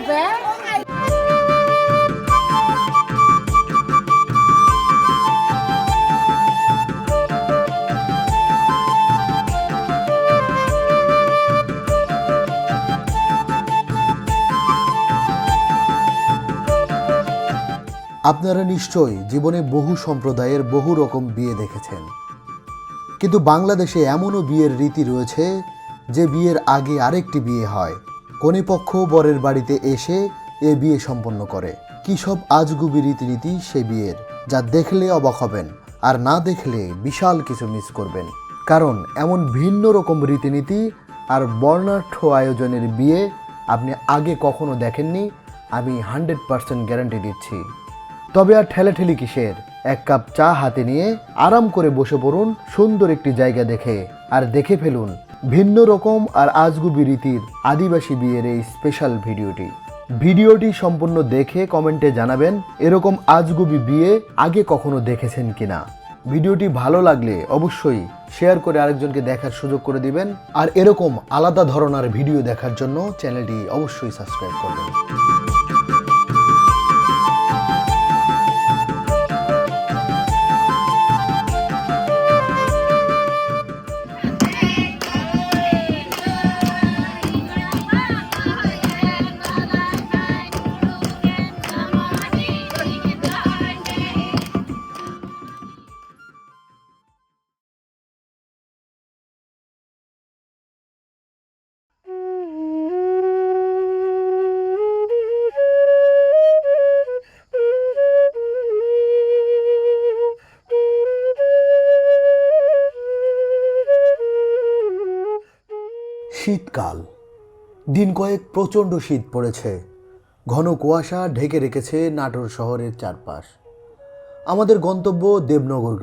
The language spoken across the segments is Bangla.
আপনারা নিশ্চয়ই জীবনে বহু সম্প্রদায়ের বহু রকম বিয়ে দেখেছেন, কিন্তু বাংলাদেশে এমনও বিয়ের রীতি রয়েছে যে বিয়ের আগে আরেকটি বিয়ে হয়। কনেপক্ষ বরের বাড়িতে এসে এ বিয়ে সম্পন্ন করে। কী সব আজগুবি রীতিনীতি সে বিয়ের, যা দেখলে অবাক হবেন, আর না দেখলে বিশাল কিছু মিস করবেন। কারণ এমন ভিন্ন রকম রীতিনীতি আর বর্ণাঢ্য আয়োজনের বিয়ে আপনি আগে কখনো দেখেননি, আমি 100% গ্যারান্টি দিচ্ছি। তবে আর ঠেলাঠেলি কিসের, এক কাপ চা হাতে নিয়ে আরাম করে বসে পড়ুন সুন্দর একটি জায়গা দেখে, আর দেখে ফেলুন ভিন্ন রকম আর আজগুবি রীতির আদিবাসী বিয়ের এই স্পেশাল ভিডিওটি সম্পূর্ণ দেখে কমেন্টে জানাবেন এরকম আজগুবি বিয়ে আগে কখনো দেখেছেন কিনা। ভিডিওটি ভালো লাগলে অবশ্যই শেয়ার করে আরেকজনকে দেখার সুযোগ করে দিবেন, আর এরকম আলাদা ধরনের ভিডিও দেখার জন্য চ্যানেলটি অবশ্যই সাবস্ক্রাইব করবেন। শীতকাল, দিন কয়েক প্রচণ্ড শীত পড়েছে। ঘন কুয়াশা ঢেকে রেখেছে নাটোর শহরের চারপাশ। আমাদের গন্তব্য দেবনগর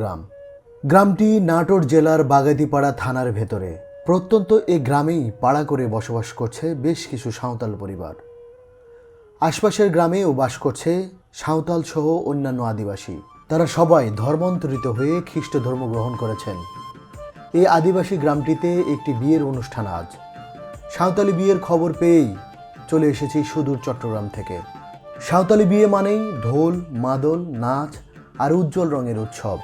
গ্রামটি নাটোর জেলার বাগাতিপাড়া থানার ভেতরে। প্রত্যন্ত এই গ্রামেই পাড়া করে বসবাস করছে বেশ কিছু সাঁওতাল পরিবার। আশপাশের গ্রামেও বাস করছে সাঁওতাল সহ অন্যান্য আদিবাসী। তারা সবাই ধর্মান্তরিত হয়ে খ্রিস্ট ধর্ম গ্রহণ করেছেন। এই আদিবাসী গ্রামটিতে একটি বিয়ের অনুষ্ঠান আজ। সাঁওতালি বিয়ের খবর পেয়েই চলে এসেছি সুদূর চট্টগ্রাম থেকে। সাঁওতালি বিয়ে মানেই ঢোল, মাদল, নাচ আর উজ্জ্বল রঙের উৎসব।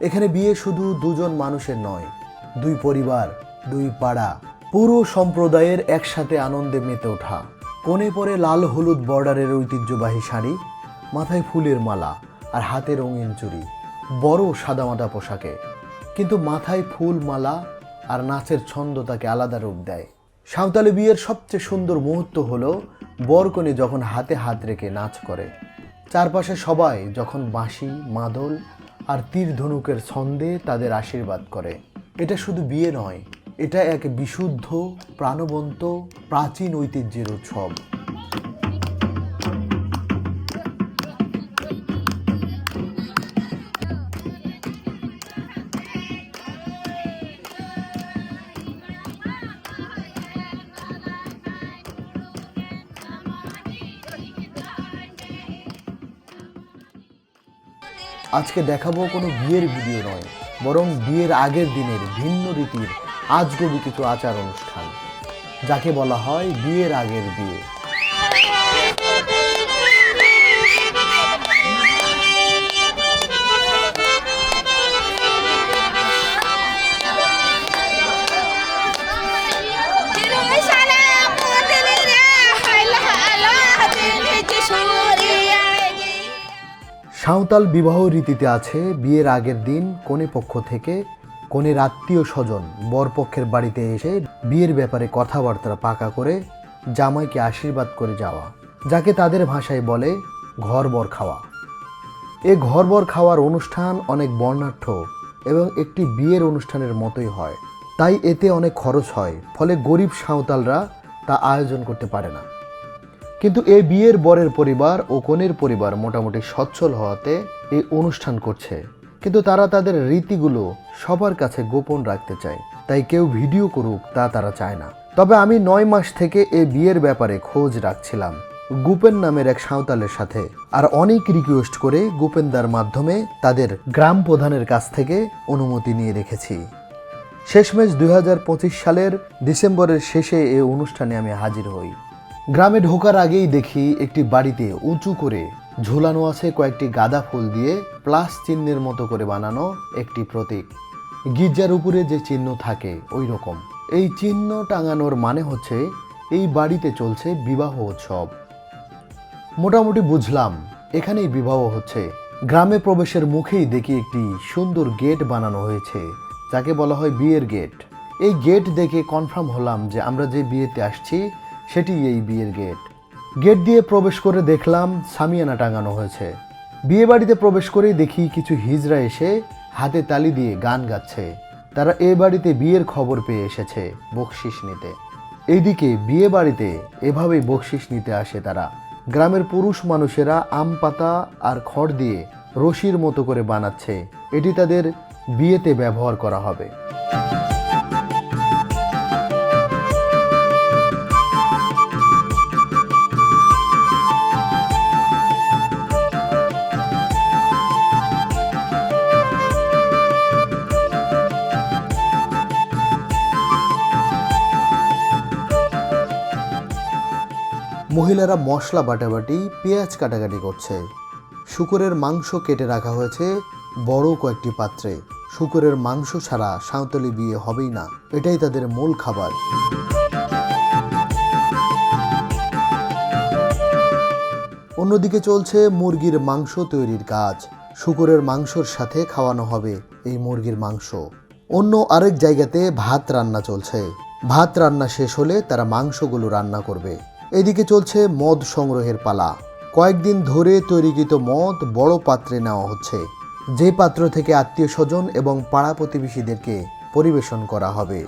এখানে বিয়ে শুধু দুজন মানুষের নয়, দুই পরিবার, দুই পাড়া, পুরো সম্প্রদায়ের একসাথে আনন্দে মেতে ওঠা। কোণে পরে লাল হলুদ বর্ডারের ঐতিহ্যবাহী শাড়ি, মাথায় ফুলের মালা আর হাতে রঙিন চুড়ি, বড় সাদামাটা পোশাকে, কিন্তু মাথায় ফুল মালা আর নাচের ছন্দ তাকে আলাদা রূপ দেয়। সাঁওতালি বিয়ের সবচেয়ে সুন্দর মুহূর্ত হলো বরকনে যখন হাতে হাত রেখে নাচ করে। চারপাশে সবাই যখন বাঁশি, মাদল আর তীর ধনুকের ছন্দে তাদের আশীর্বাদ করে। এটা শুধু বিয়ে নয়, এটা এক বিশুদ্ধ, প্রাণবন্ত, প্রাচীন ঐতিহ্যের উৎসব। আজকে দেখাবো কোনো বিয়ের ভিডিও নয়, বরং বিয়ের আগের দিনের ভিন্ন রীতির আজগবি কিছু আচার অনুষ্ঠান, যাকে বলা হয় বিয়ের আগের বিয়ে। সাঁওতাল বিবাহ রীতিতে আছে বিয়ের আগের দিন কনে পক্ষ থেকে কনের আত্মীয় স্বজন বরপক্ষের বাড়িতে এসে বিয়ের ব্যাপারে কথাবার্তা পাকা করে জামাইকে আশীর্বাদ করে যাওয়া, যাকে তাদের ভাষায় বলে ঘরবর খাওয়া। এ ঘরবর খাওয়ার অনুষ্ঠান অনেক বর্ণাঢ্য এবং একটি বিয়ের অনুষ্ঠানের মতোই হয়। তাই এতে অনেক খরচ হয়, ফলে গরিব সাঁওতালরা তা আয়োজন করতে পারে না। কিন্তু এই বিয়ের বরের পরিবার ও কনের পরিবার মোটামুটি সচ্ছল হওয়াতে এই অনুষ্ঠান করছে, কিন্তু তারা তাদের রীতিগুলো সবার কাছে গোপন রাখতে চায়। তাই কেউ ভিডিও করুক তা তারা চায় না। তবে আমি 9 মাস থেকে এই বিয়ের ব্যাপারে খোঁজ রাখছিলাম গুপেন নামের এক সাঁওতালের সাথে, আর অনেক রিকোয়েস্ট করে গুপেনদার মাধ্যমে তাদের গ্রাম প্রধানের কাছ থেকে অনুমতি নিয়ে রেখেছি। শেষমেশ 2025 সালের ডিসেম্বরের শেষে এই অনুষ্ঠানে আমি হাজির হই। গ্রামে ঢোকার আগেই দেখি একটি বাড়িতে উঁচু করে ঝুলানো আছে কয়েকটি গাঁদা ফুল দিয়ে প্লাস চিহ্নের মতো করে বানানো একটি প্রতীক। গির্জার উপরে যে চিহ্ন থাকে ওই রকম। এই চিহ্ন টাঙানোর মানে হচ্ছে এই বাড়িতে চলছে বিবাহ উৎসব। মোটামুটি বুঝলাম এখানেই বিবাহ হচ্ছে। গ্রামে প্রবেশের মুখেই দেখি একটি সুন্দর গেট বানানো হয়েছে, যাকে বলা হয় বিয়ের গেট। এই গেট দেখে কনফার্ম হলাম যে আমরা যে বিয়েতে আসছি সেটি এই বিয়ের গেট। গেট দিয়ে প্রবেশ করে দেখলাম সামিয়ানা টাঙানো হয়েছে। বিয়ে বাড়িতে প্রবেশ করেই দেখি কিছু হিজড়া এসে হাতে তালি দিয়ে গান গাচ্ছে। তারা এ বাড়িতে বিয়ের খবর পেয়ে এসেছে বকশিস নিতে। এইদিকে বিয়ে বাড়িতে এভাবেই বকশিস নিতে আসে তারা। গ্রামের পুরুষ মানুষেরা আম পাতা আর খড় দিয়ে রশির মতো করে বানাচ্ছে, এটি তাদের বিয়েতে ব্যবহার করা হবে। মহিলারা মশলা বাটাবাটি, পেঁয়াজ কাটাকাটি করছে। শূকরের মাংস কেটে রাখা হয়েছে বড় কয়েকটি পাত্রে। শূকরের মাংস ছাড়া সাঁওতালি বিয়ে হবেই না, এটাই তাদের মূল খাবার। অন্যদিকে চলছে মুরগির মাংস তৈরির কাজ। শূকরের মাংসর সাথে খাওয়ানো হবে এই মুরগির মাংস। অন্য আরেক জায়গাতে ভাত রান্না চলছে। ভাত রান্না শেষ হলে তারা মাংসগুলো রান্না করবে। এদিকে চলছে মদ সংগ্রহের পালা। কয়েকদিন ধরে তৈরিকৃত মদ বড় পাত্রে নেওয়া হচ্ছে, যে পাত্র থেকে আত্মীয় স্বজন এবং পাড়া প্রতিবেশীদেরকে পরিবেশন করা হবে।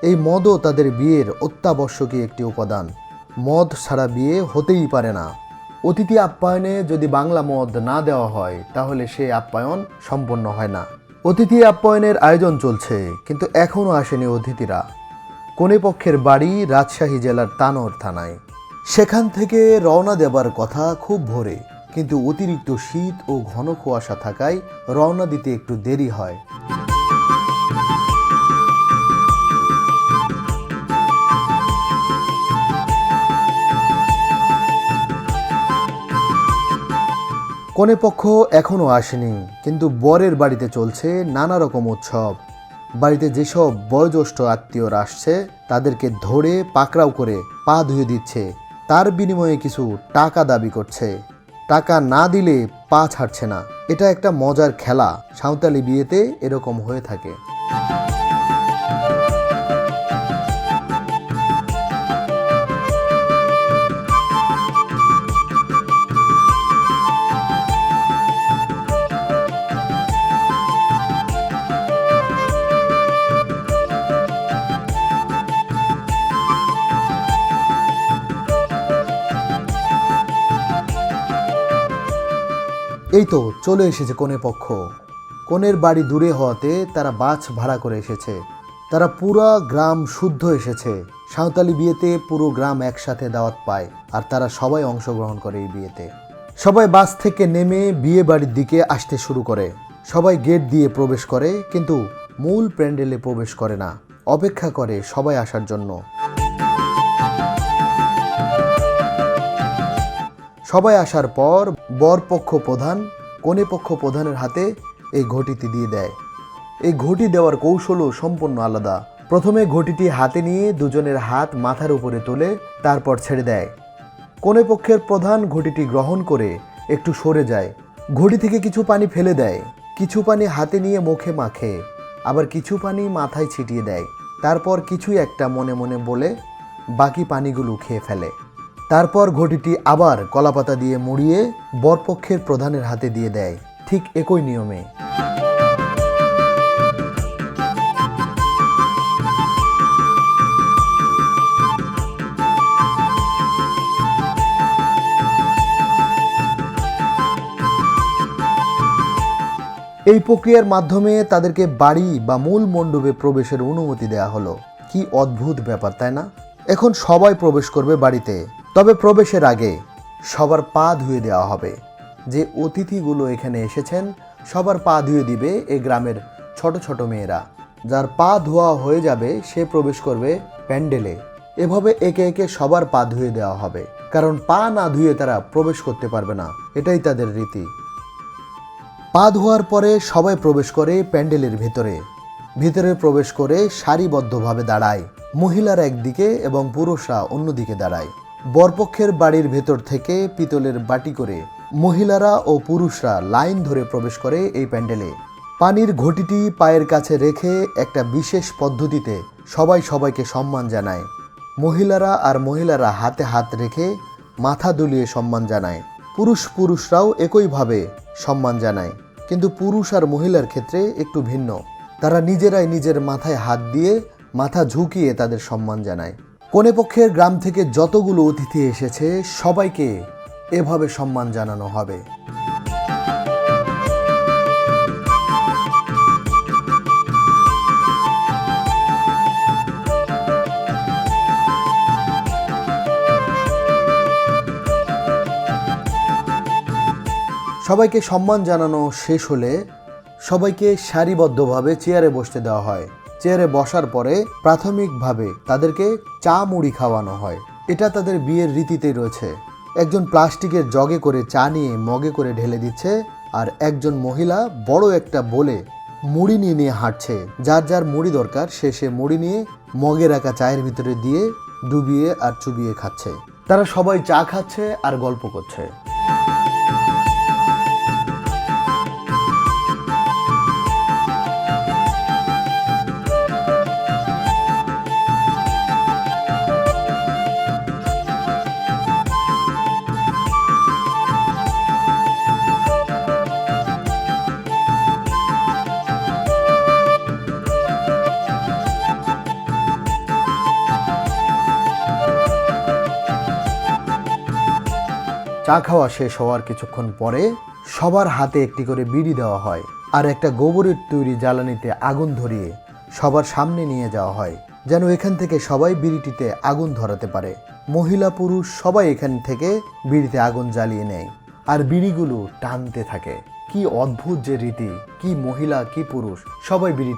এই মদও তাদের বিয়ের অত্যাবশ্যকীয় একটি উপাদান। মদ ছাড়া বিয়ে হতেই পারে না। অতিথি আপ্যায়নে যদি বাংলা মদ না দেওয়া হয় তাহলে সে আপ্যায়ন সম্পন্ন হয় না। অতিথি আপ্যায়নের আয়োজন চলছে, কিন্তু এখনও আসেনি অতিথিরা। কনেপক্ষের বাড়ি রাজশাহী জেলার তানোর থানায়। সেখান থেকে রওনা দেবার কথা খুব ভোরে, কিন্তু অতিরিক্ত শীত ও ঘন কুয়াশা থাকায় রওনা দিতে একটু দেরি হয়। কনেপক্ষ এখনও আসেনি, কিন্তু বরের বাড়িতে চলছে নানা রকম উৎসব। বাড়িতে যেসব বয়োজ্যেষ্ঠ আত্মীয়রা আসছে তাদেরকে ধরে পাকড়াও করে পা ধুয়ে দিচ্ছে। তার বিনিময়ে কিছু টাকা দাবি করছে। টাকা না দিলে পা ছাড়ছে না। এটা একটা মজার খেলা। সাঁওতালি বিয়েতে এরকম হয়ে থাকে। এই তো চলে এসেছে কনেপক্ষ। কনের বাড়ি দূরে হওয়াতে তারা বাস ভাড়া করে এসেছে। তারা পুরো গ্রাম শুদ্ধ এসেছে। সাঁওতালি বিয়েতে পুরো গ্রাম একসাথে দাওয়াত পায়, আর তারা সবাই অংশগ্রহণ করে এই বিয়েতে। সবাই বাস থেকে নেমে বিয়ে বাড়ির দিকে আসতে শুরু করে। সবাই গেট দিয়ে প্রবেশ করে, কিন্তু মূল প্যান্ডেলে প্রবেশ করে না, অপেক্ষা করে সবাই আসার জন্য। সবাই আসার পর বরপক্ষ প্রধান কনেপক্ষ প্রধানের হাতে এই ঘটিটি দিয়ে দেয়। এই ঘটি দেওয়ার কৌশলও সম্পূর্ণ আলাদা। প্রথমে ঘটিটি হাতে নিয়ে দুজনের হাত মাথার উপরে তোলে, তারপর ছেড়ে দেয়। কনেপক্ষের প্রধান ঘটিটি গ্রহণ করে একটু সরে যায়। ঘটি থেকে কিছু পানি ফেলে দেয়, কিছু পানি হাতে নিয়ে মুখে মাখে, আবার কিছু পানি মাথায় ছিটিয়ে দেয়। তারপর কিছুই একটা মনে মনে বলে বাকি পানিগুলো খেয়ে ফেলে। তারপর ঘটিটি আবার কলাপাতা দিয়ে মুড়িয়ে বরপক্ষের প্রধানের হাতে দিয়ে দেয়, ঠিক একই নিয়মে। এই প্রক্রিয়ার মাধ্যমে তাদেরকে বাড়ি বা মূল মণ্ডপে প্রবেশের অনুমতি দেওয়া হলো। কি অদ্ভুত ব্যাপার, তাই না? এখন সবাই প্রবেশ করবে বাড়িতে, তবে প্রবেশের আগে সবার পা ধুয়ে দেওয়া হবে। যে অতিথিগুলো এখানে এসেছেন সবার পা ধুয়ে দিবে এই গ্রামের ছোট ছোট মেয়েরা। যার পা ধোয়া হয়ে যাবে সে প্রবেশ করবে প্যান্ডেলে। এভাবে একে একে সবার পা ধুয়ে দেওয়া হবে, কারণ পা না ধুয়ে তারা প্রবেশ করতে পারবে না, এটাই তাদের রীতি। পা ধোয়ার পরে সবাই প্রবেশ করে প্যান্ডেলের ভিতরে। ভিতরে প্রবেশ করে সারিবদ্ধভাবে দাঁড়ায়, মহিলারা একদিকে এবং পুরুষরা অন্যদিকে দাঁড়ায়। বরপক্ষের বাড়ির ভেতর থেকে পিতলের বাটি করে মহিলারা ও পুরুষরা লাইন ধরে প্রবেশ করে এই প্যান্ডেলে। পানির ঘটিটি পায়ের কাছে রেখে একটা বিশেষ পদ্ধতিতে সবাই সবাইকে সম্মান জানায়। মহিলারা হাতে হাত রেখে মাথা দুলিয়ে সম্মান জানায়। পুরুষরাও একইভাবে সম্মান জানায়, কিন্তু পুরুষ আর মহিলার ক্ষেত্রে একটু ভিন্ন। তারা নিজেরাই নিজের মাথায় হাত দিয়ে মাথা ঝুঁকিয়ে তাদের সম্মান জানায়। কনেপক্ষের গ্রাম থেকে যতগুলো অতিথি এসেছে সবাইকে এভাবে সম্মান জানানো হবে। সবাইকে সম্মান জানানো শেষ হলে সবাইকে সারিবদ্ধভাবে চেয়ারে বসতে দেওয়া হয়। চেয়ারে বসার পরে প্রাথমিকভাবে তাদেরকে চা মুড়ি খাওয়ানো হয়। এটা তাদের বিয়ের রীতিতেই রয়েছে। একজন প্লাস্টিকের জগে করে চা নিয়ে মগে করে ঢেলে দিচ্ছে, আর একজন মহিলা বড় একটা বলে মুড়ি নিয়ে হাঁটছে। যার যার মুড়ি দরকার সে মুড়ি নিয়ে মগে রাখা চায়ের ভিতরে দিয়ে ডুবিয়ে আর চুবিয়ে খাচ্ছে। তারা সবাই চা খাচ্ছে আর গল্প করছে। চা খাওয়া শেষ হওয়ার কিছুক্ষণ পরে সবার হাতে একটি করে বিড়ি দেওয়া হয়, আর একটা গোবরের তৈরি জ্বালানিতে আগুন ধরিয়ে সবার সামনে নিয়ে যাওয়া হয়, যেন এখান থেকে সবাই বিড়িটিতে আগুন ধরাতে পারে। মহিলা পুরুষ সবাই এখান থেকে বিড়িতে আগুন জ্বালিয়ে নেয় আর বিড়িগুলো টানতে থাকে। কি অদ্ভুত যে রীতি! কি মহিলা কি পুরুষ সবাই বিড়ি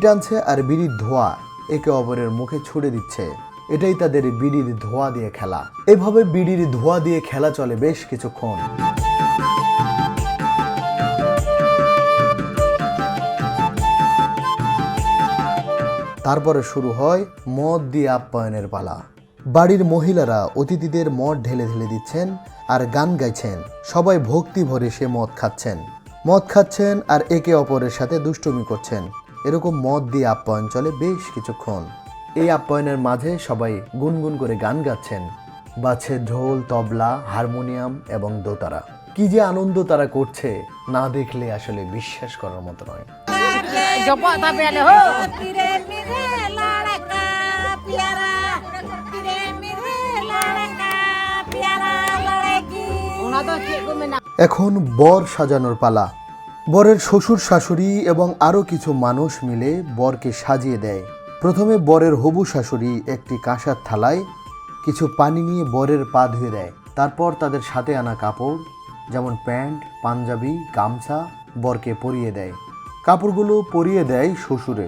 টানছে আর বিড়ির ধোঁয়া একে অপরের মুখে ছুড়ে দিচ্ছে। এটাই তাদের বিড়ির ধোঁয়া দিয়ে খেলা। এভাবে বিড়ির ধোঁয়া দিয়ে খেলা চলে বেশ কিছুক্ষণ। তারপরে শুরু হয় মদ দিয়ে আপ্যায়নের পালা। বাড়ির মহিলারা অতিথিদের মদ ঢেলে ঢেলে দিচ্ছেন আর গান গাইছেন। সবাই ভক্তি ভরে সে মদ খাচ্ছেন আর একে অপরের সাথে দুষ্টুমি করছেন। এরকম মদ দিয়ে আপ্যায়ন চলে বেশ কিছুক্ষণ। এই আপ্যায়নের মাঝে সবাই গুনগুন করে গান গাচ্ছেন, বাজছে ঢোল, তবলা, হারমোনিয়াম এবং দোতারা। কি যে আনন্দ তারা করছে, না দেখলে আসলে বিশ্বাস করার মতো নয়। এখন বর সাজানোর পালা। বরের শ্বশুর শাশুড়ি এবং আরও কিছু মানুষ মিলে বরকে সাজিয়ে দেয়। প্রথমে বরের হবু শাশুড়ি একটি কাঁসার থালায় কিছু পানি নিয়ে বরের পা ধুয়ে দেয়। তারপর তাদের সাথে আনা কাপড়, যেমন প্যান্ট, পাঞ্জাবি, গামছা বরকে পরিয়ে দেয়। কাপড়গুলো পরিয়ে দেয় শ্বশুরে।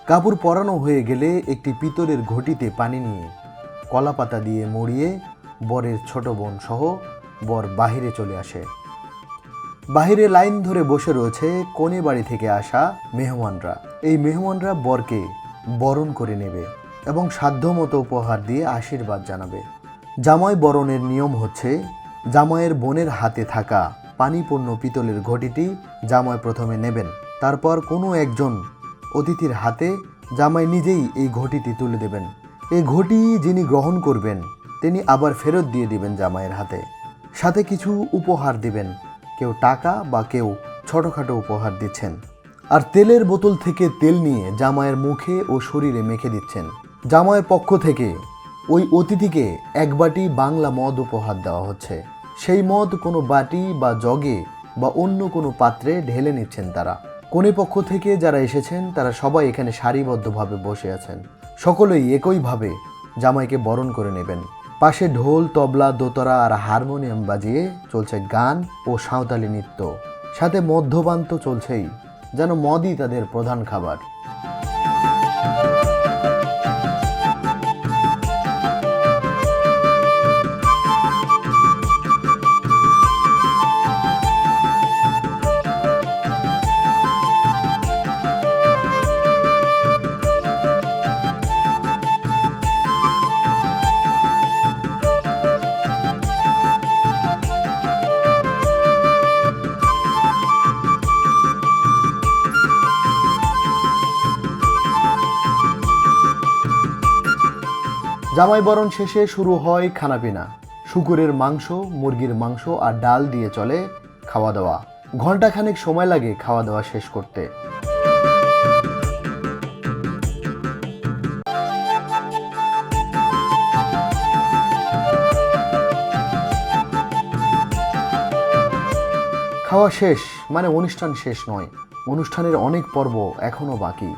কাপড় পরানো হয়ে গেলে একটি পিতলের ঘটিতে পানি নিয়ে কলা পাতা দিয়ে মুড়িয়ে বরের ছোট বোন সহ বর বাহিরে চলে আসে। বাহিরে লাইন ধরে বসে রয়েছে কনে বাড়ি থেকে আসা মেহমানরা। এই মেহমানরা বরকে বরণ করে নেবে এবং সাধ্যমতো উপহার দিয়ে আশীর্বাদ জানাবে। জামাই বরণের নিয়ম হচ্ছে, জামাইয়ের বোনের হাতে থাকা পানিপূর্ণ পিতলের ঘটিটি জামাই প্রথমে নেবেন। তারপর কোনো একজন অতিথির হাতে জামাই নিজেই এই ঘটিটি তুলে দেবেন। এই ঘটি যিনি গ্রহণ করবেন তিনি আবার ফেরত দিয়ে দিবেন জামাইয়ের হাতে। সাথে কিছু উপহার দিবেন, কেউ টাকা বা কেউ ছোটোখাটো উপহার দিচ্ছেন। আর তেলের বোতল থেকে তেল নিয়ে জামাইয়ের মুখে ও শরীরে মেখে দিচ্ছেন। জামাইয়ের পক্ষ থেকে ওই অতিথিকে এক বাটি বাংলা মদ উপহার দেওয়া হচ্ছে। সেই মদ কোনো বাটি বা জগে বা অন্য কোনো পাত্রে ঢেলে নিচ্ছেন তারা। কনে পক্ষ থেকে যারা এসেছেন তারা সবাই এখানে সারিবদ্ধভাবে বসে আছেন। সকলেই একইভাবে জামাইকে বরণ করে নেবেন। পাশে ঢোল, তবলা, দোতারা আর হারমোনিয়াম বাজিয়ে চলছে গান ও সাঁওতালি নৃত্য। সাথে মদ্যপান তো চলছেই, যেন মদই তাদের প্রধান খাবার। জামাই বরণ শেষে শুরু হয় খানাপিনা। শুকুরের মাংস, মুরগির মাংস আর ডাল দিয়ে চলে খাওয়া দাওয়া। ঘণ্টাখানেক সময় লাগে খাওয়া দাওয়া শেষ করতে। খাওয়া শেষ মানে অনুষ্ঠান শেষ নয়, অনুষ্ঠানের অনেক পর্ব এখনো বাকি।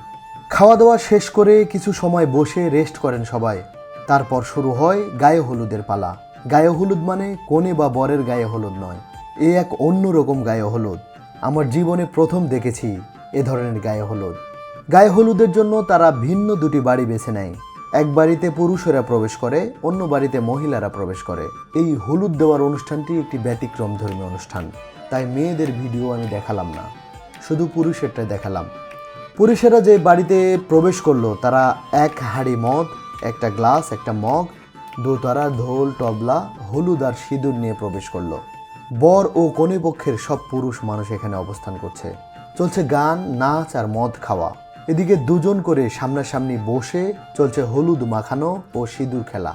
খাওয়া দাওয়া শেষ করে কিছু সময় বসে রেস্ট করেন সবাই। তারপর শুরু হয় গায়ে হলুদের পালা। গায়ে হলুদ মানে কনে বা বরের গায়ে হলুদ নয়, এ এক অন্যরকম গায়ে হলুদ। আমার জীবনে প্রথম দেখেছি এ ধরনের গায়ে হলুদ। গায়ে হলুদের জন্য তারা ভিন্ন দুটি বাড়ি বেছে নেয়। এক বাড়িতে পুরুষেরা প্রবেশ করে, অন্য বাড়িতে মহিলারা প্রবেশ করে। এই হলুদ দেওয়ার অনুষ্ঠানটি একটি ব্যতিক্রম ধর্মী অনুষ্ঠান, তাই মেয়েদের ভিডিও আমি দেখালাম না, শুধু পুরুষেরটাই দেখালাম। পুরুষেরা যে বাড়িতে প্রবেশ করলো তারা এক হাঁড়ি মদ, একটা গ্লাস, একটা মগ, দোতারা, ঢোল, তবলা, হলুদ আর সিঁদুর নিয়ে প্রবেশ করলো। বর ও কনে পক্ষের সব পুরুষ মানুষ এখানে অবস্থান করছে। চলছে গান, নাচ আর মদ খাওয়া। এদিকে দুজন করে সামনাসামনি বসে চলছে হলুদ মাখানো ও সিঁদুর খেলা।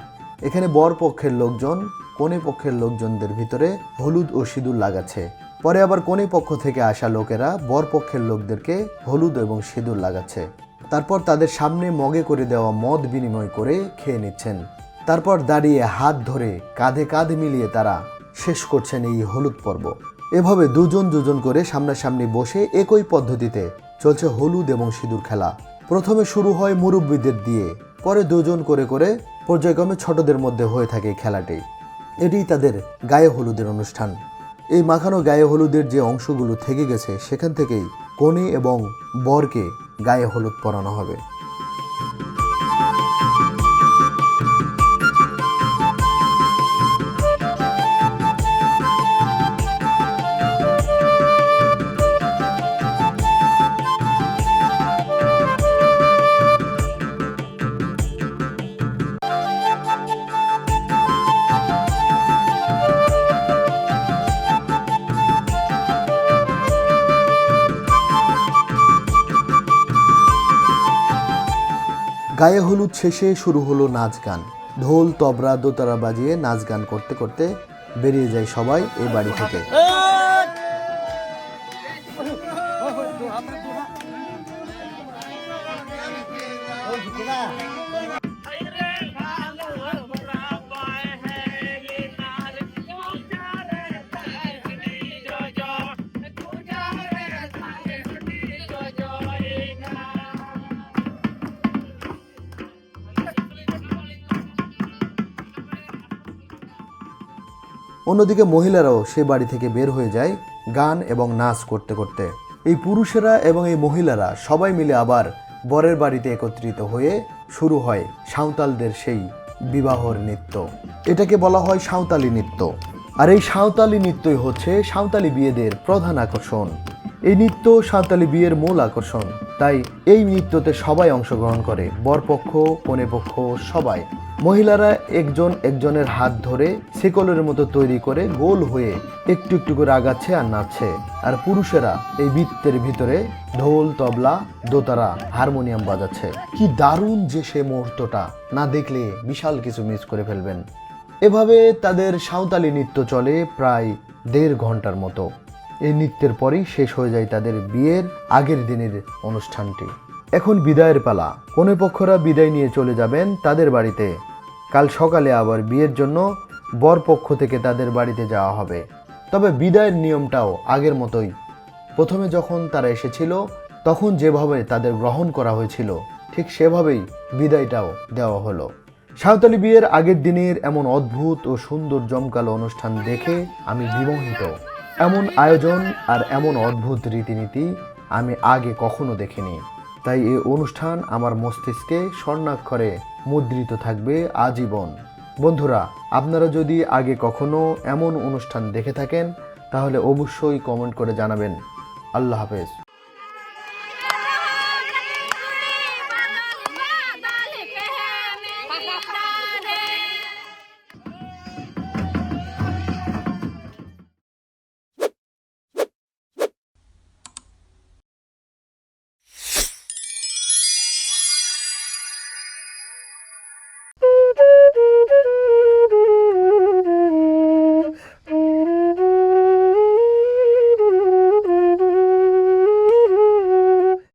এখানে বর পক্ষের লোকজন কনে পক্ষের লোকজনদের ভিতরে হলুদ ও সিঁদুর লাগাচ্ছে। পরে আবার কনে পক্ষ থেকে আসা লোকেরা বর পক্ষের লোকদেরকে হলুদ এবং সিঁদুর লাগাচ্ছে। তারপর তাদের সামনে মগে করে দেওয়া মদ বিনিময় করে খেয়ে নিচ্ছেন। তারপর দাঁড়িয়ে হাত ধরে কাঁধে কাঁধ মিলিয়ে তারা শেষ করছেন এই হলুদ পর্ব। এভাবে দুজন দুজন করে সামনাসামনি বসে একই পদ্ধতিতে চলছে হলুদ এবং সিঁদুর খেলা। প্রথমে শুরু হয় মুরব্বীদের দিয়ে, পরে দুজন করে করে পর্যায়ক্রমে ছোটদের মধ্যে হয়ে থাকে এই খেলাটি। এটি তাদের গায়ে হলুদের অনুষ্ঠান। এই মাখানো গায়ে হলুদের যে অংশগুলো থেকে গেছে সেখান থেকেই কনে এবং বরকে গায়ে হলুদ পরানো হবে। গায়ে হলুদ শেষে শুরু হলো নাচ গান। ঢোল, তবলা, দোতারা বাজিয়ে নাচ গান করতে করতে বেরিয়ে যায় সবাই এই বাড়ি থেকে। অন্যদিকে মহিলারাও সে বাড়ি থেকে বের হয়ে যায় গান এবং নাচ করতে করতে। এই পুরুষেরা এবং এই মহিলারা সবাই মিলে আবার বরের বাড়িতে একত্রিত হয়ে শুরু হয় সাঁওতালদের সেই বিবাহর নৃত্য। এটাকে বলা হয় সাঁওতালি নৃত্য। আর এই সাঁওতালি নৃত্যই হচ্ছে সাঁওতালি বিয়েদের প্রধান আকর্ষণ। এই নৃত্য সাঁওতালি বিয়ের মূল আকর্ষণ। তাই এই নৃত্যতে সবাই অংশগ্রহণ করে, বরপক্ষ কনেপক্ষ সবাই। মহিলারা একজন একজনের হাত ধরে শিকলের মতো তৈরি করে গোল হয়ে একটু একটু করে আগাচ্ছে আর নাচছে, আর পুরুষেরা এই বৃত্তের ভিতরে ঢোল, তবলা, দোতারা, হারমোনিয়াম বাজাচ্ছে। কি দারুণ যে সে মুহূর্তটা, না দেখলে বিশাল কিছু মিস করে ফেলবেন। এভাবে তাদের সাঁওতালি নৃত্য চলে প্রায় 1.5 ঘন্টার মতো। এই নৃত্যের পরেই শেষ হয়ে যায় তাদের বিয়ের আগের দিনের অনুষ্ঠানটি। এখন বিদায়ের পালা। কনেপক্ষরা বিদায় নিয়ে চলে যাবেন তাদের বাড়িতে। কাল সকালে আবার বিয়ের জন্য বরপক্ষ থেকে তাদের বাড়িতে যাওয়া হবে। তবে বিদায়ের নিয়মটাও আগের মতোই। প্রথমে যখন তারা এসেছিল তখন যেভাবে তাদের গ্রহণ করা হয়েছিল ঠিক সেভাবেই বিদায়টাও দেওয়া হলো। সাঁওতালি বিয়ের আগের দিনের এমন অদ্ভুত ও সুন্দর জমকালো অনুষ্ঠান দেখে আমি বিমোহিত। এমন আয়োজন আর এমন অদ্ভুত রীতিনীতি আমি আগে কখনো দেখিনি। তাই এই অনুষ্ঠান আমার মস্তিষ্কে স্বর্ণাক্ষরে মুদ্রিত থাকবে আজীবন। বন্ধুরা, আপনারা যদি আগে কখনো এমন অনুষ্ঠান দেখে থাকেন তাহলে অবশ্যই কমেন্ট করে জানাবেন। আল্লাহ হাফেজ।